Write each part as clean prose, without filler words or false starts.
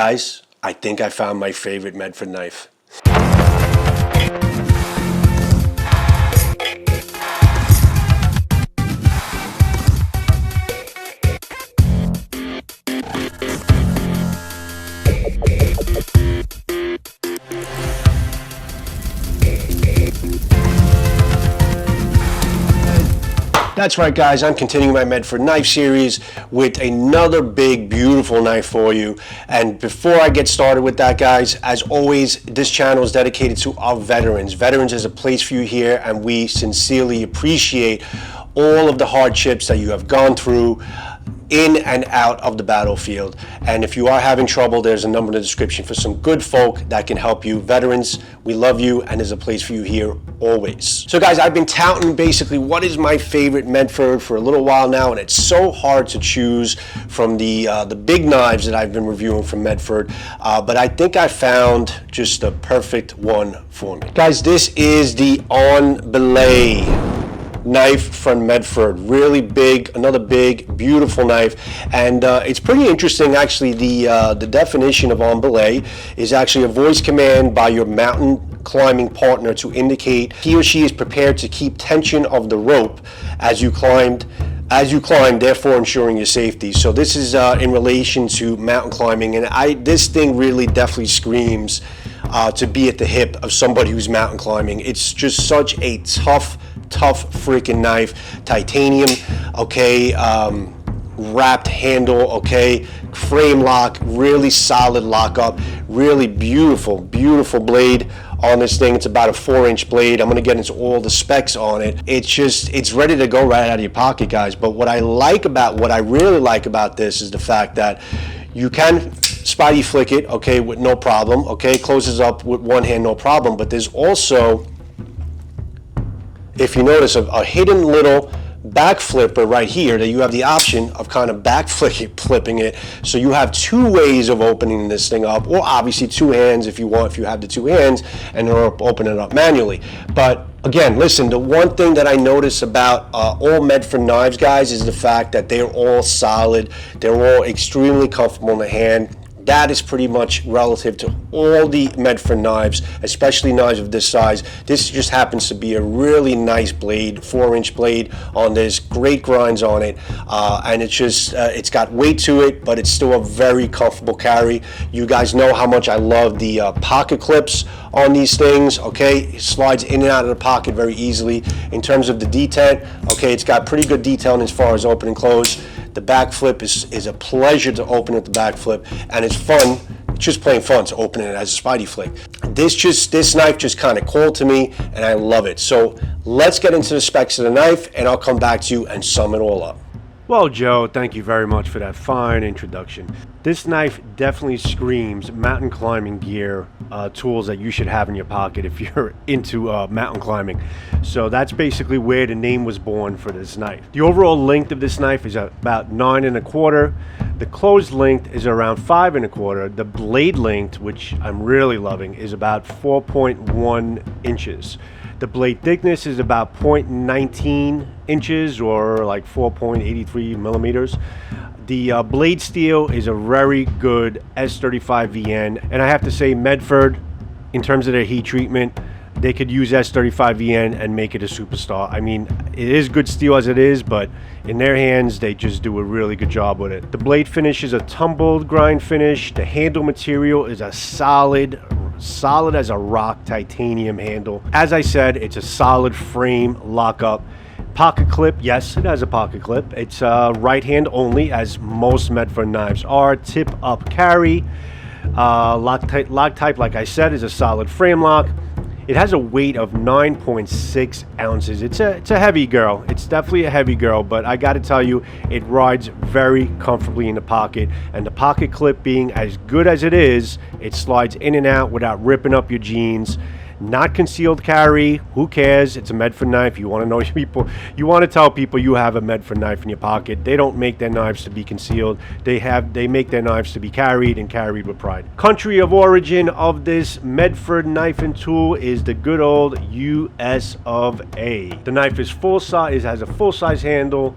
guys, I think I found my favorite Medford knife. That's right, guys, I'm continuing my Medford knife series with another big, beautiful knife for you. And before I get started with that, guys, as always, this channel is dedicated to our veterans. Veterans is a place for you here, and we sincerely appreciate all of the hardships that you have gone through in and out of the battlefield. And if you are having trouble, there's a number in the description for some good folk that can help you. Veterans, we love you, and there's a place for you here always. So guys, I've been touting basically what is my favorite Medford for a little while now, and it's so hard to choose from the big knives that I've been reviewing from Medford, but I think I found just the perfect one for me. Guys, this is the On Belay knife from Medford. Really big, another big, beautiful knife, and it's pretty interesting actually. The definition of on belay is actually a voice command by your mountain climbing partner to indicate he or she is prepared to keep tension of the rope as you climb, therefore ensuring your safety. So this is in relation to mountain climbing, and this thing really definitely screams to be at the hip of somebody who's mountain climbing. It's just such a tough freaking knife. Titanium, okay, wrapped handle, okay, frame lock, really solid lockup, really beautiful blade on this thing. It's about a 4-inch blade. I'm going to get into all the specs on it. It's ready to go right out of your pocket, guys. But what I really like about this is the fact that you can spidey flick it, okay, with no problem, okay, closes up with one hand, no problem. But there's also, if you notice, a hidden little back flipper right here that you have the option of kind of back flipping it. So you have two ways of opening this thing up, or obviously two hands if you have the two hands, and open it up manually. But again, listen, the one thing that I notice about all Medford knives, guys, is the fact that they're all solid. They're all extremely comfortable in the hand. That is pretty much relative to all the Medford knives, especially knives of this size. This just happens to be a really nice blade, 4-inch blade on this, great grinds on it, and it's got weight to it, but it's still a very comfortable carry. You guys know how much I love the pocket clips on these things, okay? It slides in and out of the pocket very easily. In terms of the detent, okay, it's got pretty good detailing as far as open and close. The back flip is a pleasure to open at the back flip, and it's fun, just plain fun to open it as a spidey flick. This knife just kind of called to me, and I love it. So let's get into the specs of the knife, and I'll come back to you and sum it all up. Well, Joe, thank you very much for that fine introduction. This knife definitely screams mountain climbing gear, tools that you should have in your pocket if you're into mountain climbing. So that's basically where the name was born for this knife. The overall length of this knife is about 9 1/4. The closed length is around 5 1/4. The blade length, which I'm really loving, is about 4.1 inches. The blade thickness is about 0.19 inches or like 4.83 millimeters. The blade steel is a very good S35 VN, and I have to say Medford, in terms of their heat treatment, they could use S35 VN and make it a superstar. I mean, it is good steel as it is, but in their hands, they just do a really good job with it. The blade finish is a tumbled grind finish. The handle material is a solid as a rock titanium handle. As I said, it's a solid frame lockup. Pocket clip, yes, it has a pocket clip. It's right hand only, as most Medford knives are. Tip up carry. Lock type, like I said, is a solid frame lock. It has a weight of 9.6 ounces. It's a heavy girl. It's definitely a heavy girl, but I got to tell you, it rides very comfortably in the pocket. And the pocket clip being as good as it is, it slides in and out without ripping up your jeans. Not concealed carry. Who cares? It's a Medford knife. You want to know people. You want to tell people you have a Medford knife in your pocket. They don't make their knives to be concealed. They make their knives to be carried, and carried with pride. Country of origin of this Medford knife and tool is the good old US of A. The knife is full size. It has a full size handle.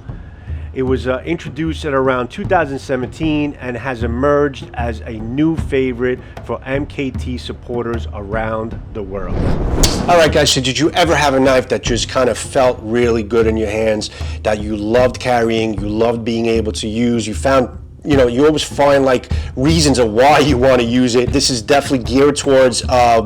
It was introduced at around 2017 and has emerged as a new favorite for MKT supporters around the world. All right, guys, so did you ever have a knife that just kind of felt really good in your hands, that you loved carrying, you loved being able to use, you found, you know, you always find like reasons of why you want to use it? This is definitely geared towards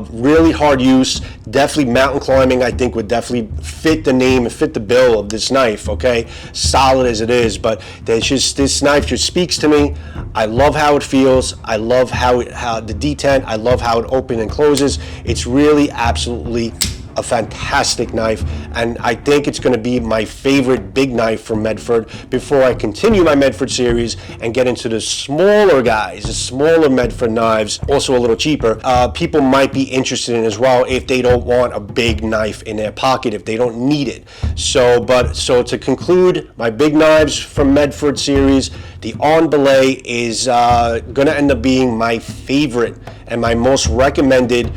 really hard use. Definitely mountain climbing, I think, would definitely fit the name and fit the bill of this knife, okay? Solid as it is, but there's just, this knife just speaks to me. I love how it feels. I love how the detent, I love how it opens and closes. It's really absolutely a fantastic knife, and I think it's going to be my favorite big knife from Medford before I continue my Medford series and get into the smaller guys, the smaller Medford knives, also a little cheaper. People might be interested in as well if they don't want a big knife in their pocket, if they don't need it. So to conclude my big knives from Medford series, the on belay is going to end up being my favorite and my most recommended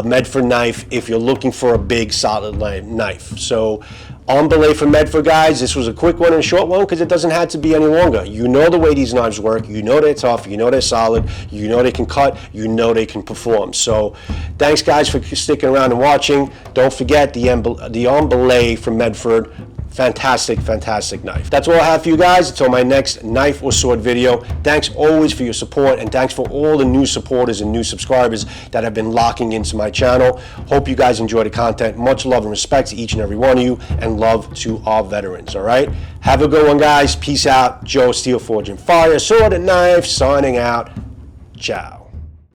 Medford knife if you're looking for a big solid knife. So on belay from Medford, guys, this was a quick one and a short one because it doesn't have to be any longer. You know the way these knives work, you know they're tough, you know they're solid, you know they can cut, you know they can perform. So thanks, guys, for sticking around and watching. Don't forget the on belay from Medford. Fantastic, fantastic knife. That's all I have for you guys until my next knife or sword video. Thanks always for your support, and thanks for all the new supporters and new subscribers that have been locking into my channel. Hope you guys enjoy the content. Much love and respect to each and every one of you, and love to our veterans, all right? Have a good one, guys. Peace out. Joe, Steel Forge and Fire, Sword and Knife, signing out. Ciao.